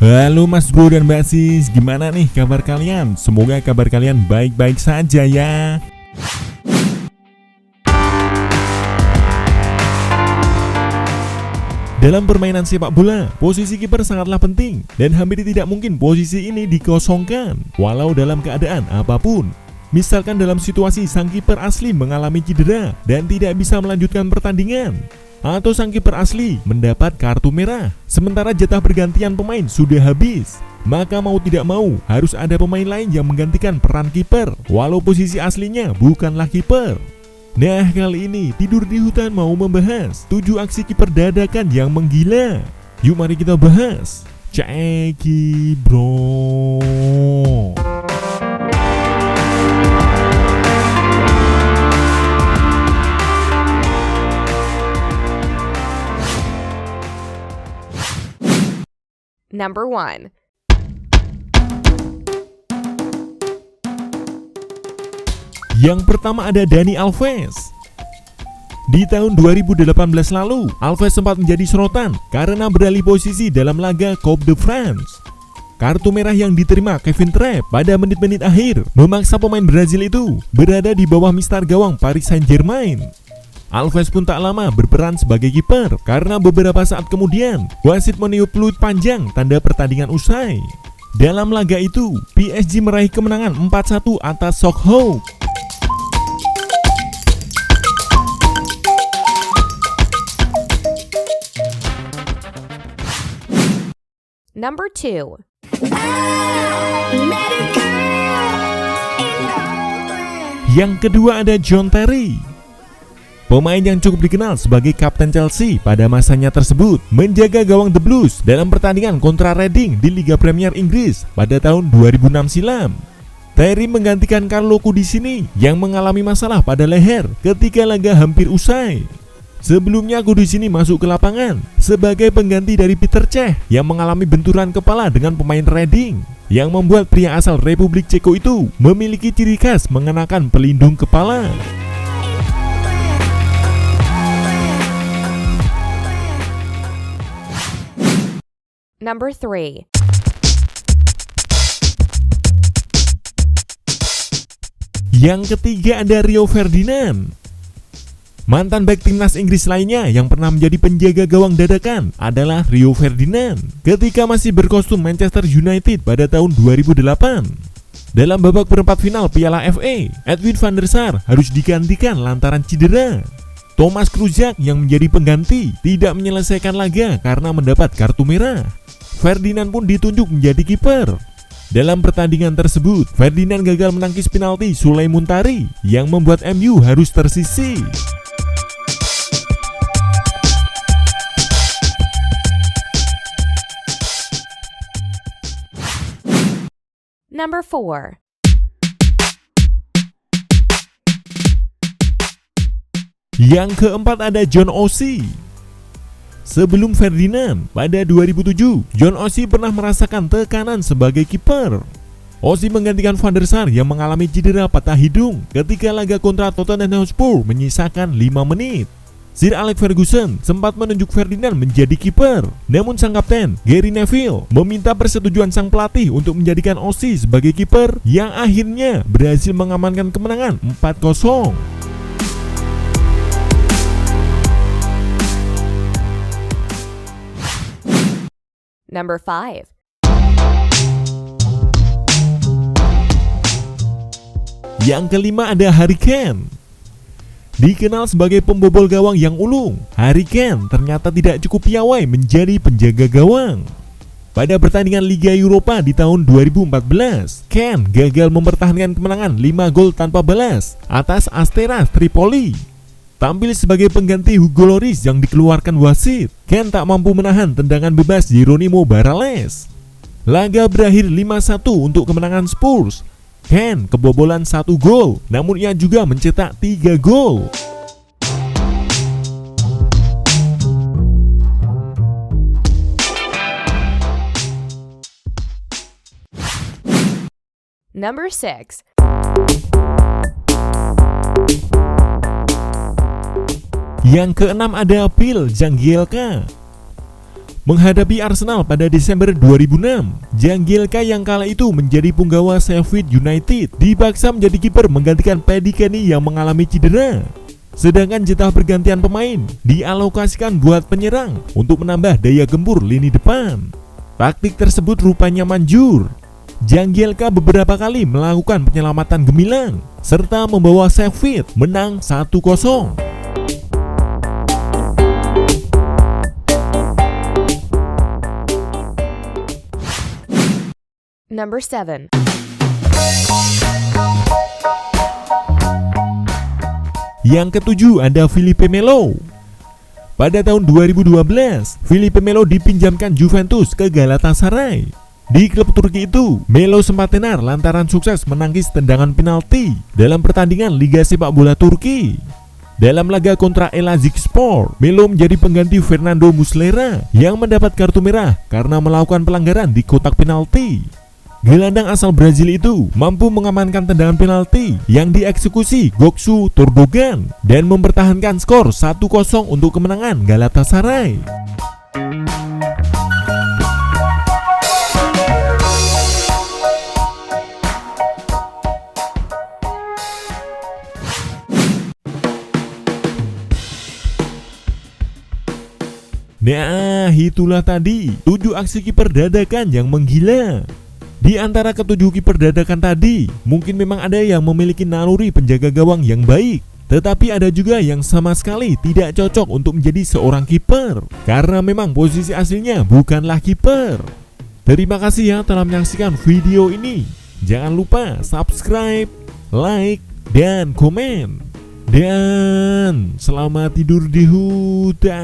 Halo Mas Bro dan Mbak Sis, gimana nih kabar kalian? Semoga kabar kalian baik-baik saja ya. Dalam permainan sepak bola, posisi kiper sangatlah penting dan hampir tidak mungkin posisi ini dikosongkan walau dalam keadaan apapun. Misalkan dalam situasi sang kiper asli mengalami cedera dan tidak bisa melanjutkan pertandingan, atau sang kiper asli mendapat kartu merah sementara jatah pergantian pemain sudah habis, maka mau tidak mau harus ada pemain lain yang menggantikan peran kiper walau posisi aslinya bukanlah kiper. Nah, kali ini Tidur di Hutan mau membahas 7 aksi kiper dadakan yang menggila. Yuk mari kita bahas. Ceki bro. Number 1. Yang pertama ada Dani Alves. Di tahun 2018 lalu, Alves sempat menjadi sorotan karena beralih posisi dalam laga Coupe de France. Kartu merah yang diterima Kevin Trapp pada menit-menit akhir memaksa pemain Brazil itu berada di bawah mistar gawang Paris Saint-Germain. Alves pun tak lama berperan sebagai kiper karena beberapa saat kemudian wasit meniup peluit panjang tanda pertandingan usai. Dalam laga itu, PSG meraih kemenangan 4-1 atas Sochaux. Number 2. Yang kedua ada John Terry. Pemain yang cukup dikenal sebagai kapten Chelsea pada masanya tersebut menjaga gawang The Blues dalam pertandingan kontra Reading di Liga Premier Inggris pada tahun 2006 silam. Terry menggantikan Carlo Cudicini yang mengalami masalah pada leher ketika laga hampir usai. Sebelumnya Cudicini masuk ke lapangan sebagai pengganti dari Peter Cech yang mengalami benturan kepala dengan pemain Reading, yang membuat pria asal Republik Ceko itu memiliki ciri khas mengenakan pelindung kepala. Number 3. Yang ketiga ada Rio Ferdinand. Mantan bek timnas Inggris lainnya yang pernah menjadi penjaga gawang dadakan adalah Rio Ferdinand ketika masih berkostum Manchester United pada tahun 2008. Dalam babak perempat final Piala FA, Edwin van der Sar harus digantikan lantaran cedera. Thomas Krujak yang menjadi pengganti tidak menyelesaikan laga karena mendapat kartu merah. Ferdinand pun ditunjuk menjadi kiper. Dalam pertandingan tersebut, Ferdinand gagal menangkis penalti Suley Muntari yang membuat MU harus tersisih. Number 4. Yang keempat ada John Oshie. Sebelum Ferdinand, pada 2007, John Oshie pernah merasakan tekanan sebagai kiper. Oshie menggantikan Van der Sar yang mengalami cedera patah hidung ketika laga kontra Tottenham Hotspur menyisakan 5 menit. Sir Alex Ferguson sempat menunjuk Ferdinand menjadi kiper, namun sang kapten Gary Neville meminta persetujuan sang pelatih untuk menjadikan Oshie sebagai kiper yang akhirnya berhasil mengamankan kemenangan 4-0. Number 5. Yang kelima ada Harry Kane. Dikenal sebagai pembobol gawang yang ulung, Harry Kane ternyata tidak cukup piawai menjadi penjaga gawang. Pada pertandingan Liga Eropa di tahun 2014, Kane gagal mempertahankan kemenangan 5 gol tanpa balas atas Asteras Tripoli. Tampil sebagai pengganti Hugo Lloris yang dikeluarkan wasit, Kane tak mampu menahan tendangan bebas Jeronimo Barales. Laga berakhir 5-1 untuk kemenangan Spurs. Kane kebobolan 1 gol, namun ia juga mencetak 3 gol. Number 6. Yang keenam ada Phil Jagielka. Menghadapi Arsenal pada Desember 2006, Jagielka yang kala itu menjadi punggawa Sheffield United dipaksa menjadi kiper menggantikan Paddy Kenny yang mengalami cedera. Sedangkan jatah pergantian pemain dialokasikan buat penyerang untuk menambah daya gempur lini depan. Taktik tersebut rupanya manjur. Jagielka beberapa kali melakukan penyelamatan gemilang serta membawa Sheffield menang 1-0. Number 7. Yang ketujuh ada Filipe Melo. Pada tahun 2012, Filipe Melo dipinjamkan Juventus ke Galatasaray. Di klub Turki itu, Melo sempat tenar lantaran sukses menangkis tendangan penalti dalam pertandingan Liga Sepak Bola Turki. Dalam laga kontra Elazığspor, Melo menjadi pengganti Fernando Muslera yang mendapat kartu merah karena melakukan pelanggaran di kotak penalti. Gelandang asal Brazil itu mampu mengamankan tendangan penalti yang dieksekusi Göksu Tordogan dan mempertahankan skor 1-0 untuk kemenangan Galatasaray. Nah, itulah tadi 7 aksi kiper dadakan yang menggila. Di antara ketujuh kiper dadakan tadi, mungkin memang ada yang memiliki naluri penjaga gawang yang baik, tetapi ada juga yang sama sekali tidak cocok untuk menjadi seorang kiper karena memang posisi aslinya bukanlah kiper. Terima kasih ya telah menyaksikan video ini. Jangan lupa subscribe, like, dan komen. Dan selamat tidur di hutan.